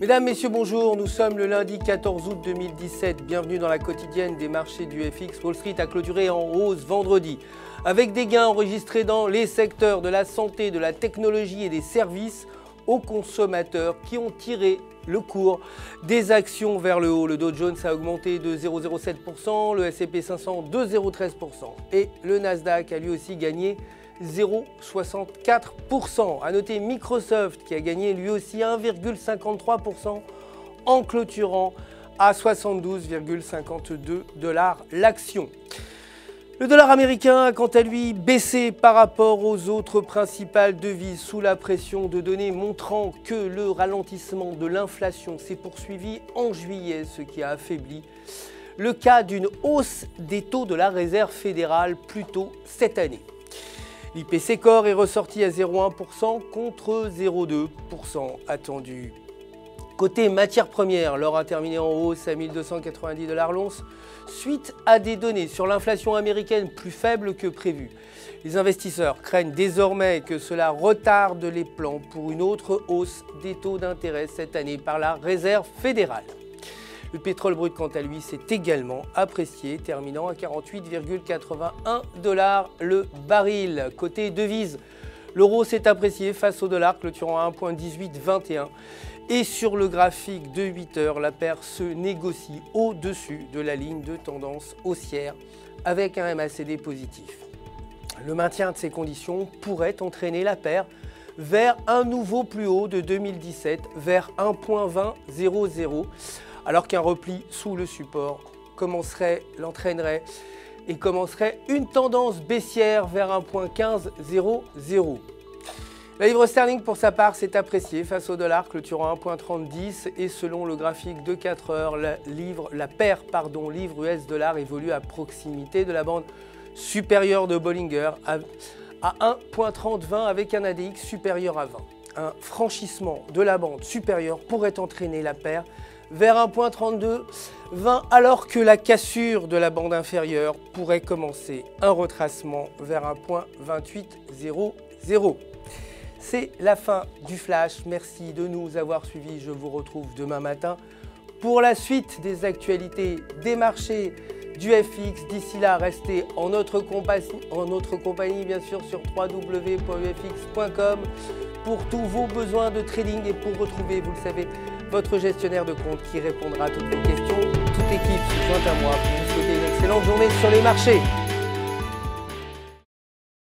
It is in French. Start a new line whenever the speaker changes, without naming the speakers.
Mesdames, Messieurs, bonjour. Nous sommes le lundi 14 août 2017. Bienvenue dans la quotidienne des marchés du FX. Wall Street a clôturé en hausse vendredi, avec des gains enregistrés dans les secteurs de la santé, de la technologie et des services aux consommateurs qui ont tiré le cours des actions vers le haut. Le Dow Jones a augmenté de 0,07%, le S&P 500 de 0,13% et le Nasdaq a lui aussi gagné 0,64%. A noter Microsoft qui a gagné lui aussi 1,53% en clôturant à 72,52 $ l'action. Le dollar américain a quant à lui baissé par rapport aux autres principales devises sous la pression de données montrant que le ralentissement de l'inflation s'est poursuivi en juillet, ce qui a affaibli le cas d'une hausse des taux de la Réserve fédérale plus tôt cette année. L'IPC Core est ressorti à 0,1% contre 0,2% attendu. Côté matières premières, l'or a terminé en hausse à 1290 $ l'once suite à des données sur l'inflation américaine plus faibles que prévu. Les investisseurs craignent désormais que cela retarde les plans pour une autre hausse des taux d'intérêt cette année par la Réserve fédérale. Le pétrole brut, quant à lui, s'est également apprécié, terminant à 48,81 $ le baril. Côté devises, l'euro s'est apprécié face au dollar, clôturant à 1,1821. Et sur le graphique de 8 heures, la paire se négocie au-dessus de la ligne de tendance haussière avec un MACD positif. Le maintien de ces conditions pourrait entraîner la paire vers un nouveau plus haut de 2017, vers 1,2000, alors qu'un repli sous le support l'entraînerait et commencerait une tendance baissière vers 1,1500. La livre sterling pour sa part s'est appréciée face au dollar, clôturant à 1,3010 et selon le graphique de 4 heures, la paire livre US dollar évolue à proximité de la bande supérieure de Bollinger à 1,3020 avec un ADX supérieur à 20. Un franchissement de la bande supérieure pourrait entraîner la paire vers 1,3220 alors que la cassure de la bande inférieure pourrait commencer un retracement vers 1,2800. C'est la fin du flash. Merci de nous avoir suivis. Je vous retrouve demain matin pour la suite des actualités des marchés du FX. D'ici là, restez en notre compagnie bien sûr sur www.ufx.com pour tous vos besoins de trading et pour retrouver, vous le savez, votre gestionnaire de compte qui répondra à toutes vos questions. Toute l'équipe se joint à moi pour vous souhaiter une excellente journée sur les marchés.